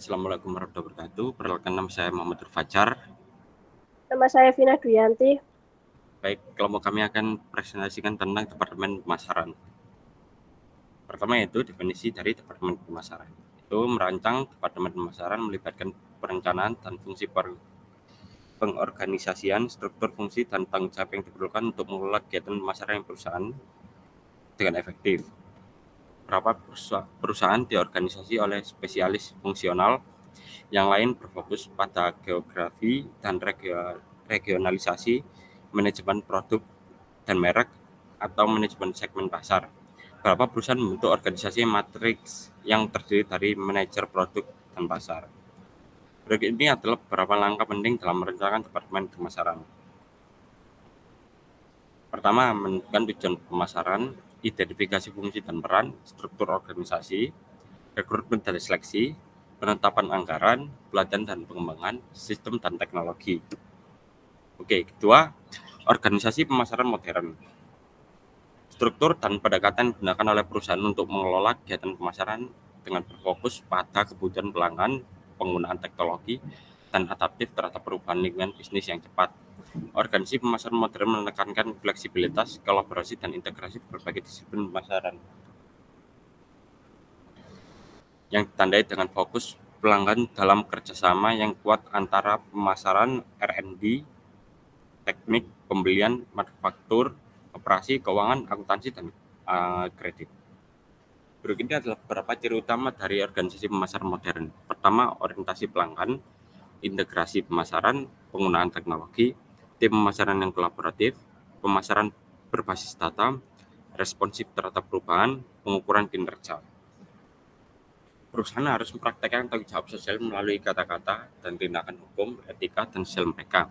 Assalamualaikum warahmatullahi wabarakatuh. Perkenalkan, nama saya Muhammad Fajar. Nama saya Vina Duyanti. Baik, kelompok kami akan presentasikan tentang Departemen Pemasaran. Pertama yaitu definisi dari Departemen Pemasaran. Itu merancang Departemen Pemasaran melibatkan perencanaan dan fungsi pengorganisasian, struktur fungsi, dan tanggung jawab yang diperlukan untuk mengelola kegiatan pemasaran perusahaan dengan efektif. Beberapa perusahaan diorganisasi oleh spesialis fungsional, yang lain berfokus pada geografi dan regionalisasi, manajemen produk dan merek, atau manajemen segmen pasar. Beberapa perusahaan membentuk organisasi matriks yang terdiri dari manajer produk dan pasar. Berikut ini adalah beberapa langkah penting dalam merencanakan Departemen Pemasaran. Pertama, menentukan tujuan pemasaran, identifikasi fungsi dan peran, struktur organisasi, rekrutmen dan seleksi, penetapan anggaran, pelatihan dan pengembangan, sistem dan teknologi. Oke, kedua, organisasi pemasaran modern. Struktur dan pendekatan digunakan oleh perusahaan untuk mengelola kegiatan pemasaran dengan berfokus pada kebutuhan pelanggan, penggunaan teknologi, dan adaptif terhadap perubahan lingkungan bisnis yang cepat. Organisasi pemasaran modern menekankan fleksibilitas, kolaborasi, dan integrasi berbagai disiplin pemasaran yang ditandai dengan fokus pelanggan dalam kerjasama yang kuat antara pemasaran, R&D, teknik, pembelian, manufaktur, operasi, keuangan, akuntansi, dan kredit. Berikut ini adalah beberapa ciri utama dari organisasi pemasaran modern. Pertama, orientasi pelanggan, integrasi pemasaran, penggunaan teknologi, tim pemasaran yang kolaboratif, pemasaran berbasis data, responsif terhadap perubahan, pengukuran kinerja. Perusahaan harus mempraktekkan tanggung jawab sosial melalui kata-kata dan tindakan hukum, etika, dan sosial mereka.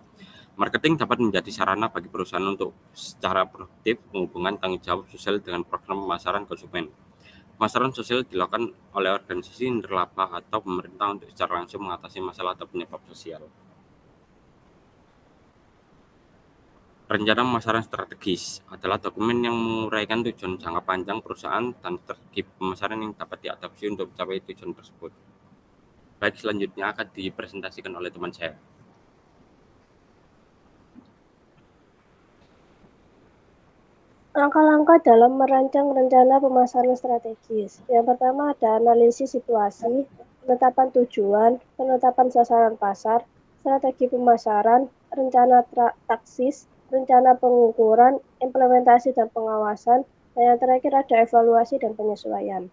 Marketing dapat menjadi sarana bagi perusahaan untuk secara produktif menghubungkan tanggung jawab sosial dengan program pemasaran konsumen. Pemasaran sosial dilakukan oleh organisasi nirlaba atau pemerintah untuk secara langsung mengatasi masalah atau penyebab sosial. Rencana pemasaran strategis adalah dokumen yang menguraikan tujuan jangka panjang perusahaan dan strategi pemasaran yang dapat diadopsi untuk mencapai tujuan tersebut. Baik, selanjutnya akan dipresentasikan oleh teman saya. Langkah-langkah dalam merancang rencana pemasaran strategis. Yang pertama ada analisis situasi, penetapan tujuan, penetapan sasaran pasar, strategi pemasaran, rencana taksis, rencana pengukuran, implementasi dan pengawasan, dan yang terakhir ada evaluasi dan penyesuaian.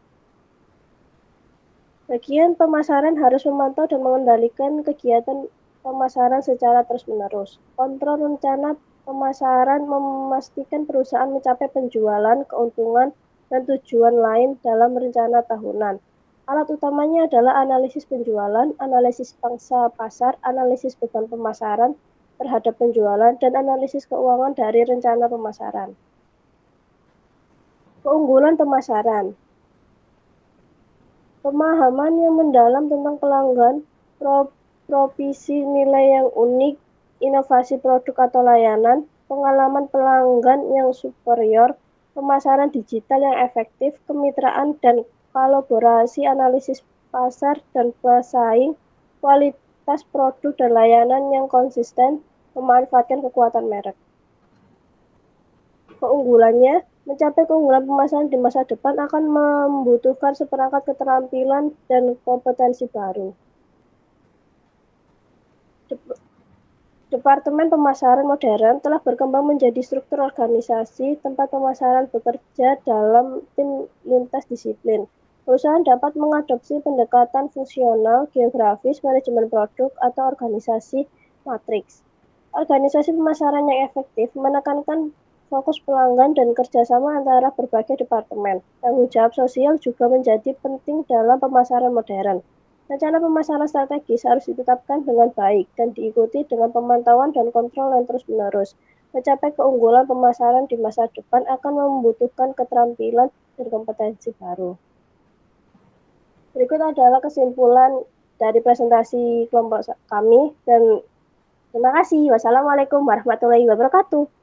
Bagian pemasaran harus memantau dan mengendalikan kegiatan pemasaran secara terus-menerus. Kontrol rencana pemasaran memastikan perusahaan mencapai penjualan, keuntungan, dan tujuan lain dalam rencana tahunan. Alat utamanya adalah analisis penjualan, analisis pangsa pasar, analisis beban pemasaran terhadap penjualan, dan analisis keuangan dari rencana pemasaran. Keunggulan pemasaran. Pemahaman yang mendalam tentang pelanggan, proposisi nilai yang unik, inovasi produk atau layanan, pengalaman pelanggan yang superior, pemasaran digital yang efektif, kemitraan dan kolaborasi, analisis pasar dan pesaing, kualitas produk dan layanan yang konsisten, memanfaatkan kekuatan merek. Keunggulannya, mencapai keunggulan pemasaran di masa depan akan membutuhkan seperangkat keterampilan dan kompetensi baru. Departemen Pemasaran Modern telah berkembang menjadi struktur organisasi tempat pemasaran bekerja dalam tim lintas disiplin. Perusahaan dapat mengadopsi pendekatan fungsional, geografis, manajemen produk, atau organisasi matriks. Organisasi pemasaran yang efektif menekankan fokus pelanggan dan kerjasama antara berbagai departemen. Tanggung jawab sosial juga menjadi penting dalam pemasaran modern. Rencana pemasaran strategis harus ditetapkan dengan baik dan diikuti dengan pemantauan dan kontrol yang terus-menerus. Mencapai keunggulan pemasaran di masa depan akan membutuhkan keterampilan dan kompetensi baru. Berikut adalah kesimpulan dari presentasi kelompok kami dan terima kasih. Wassalamualaikum warahmatullahi wabarakatuh.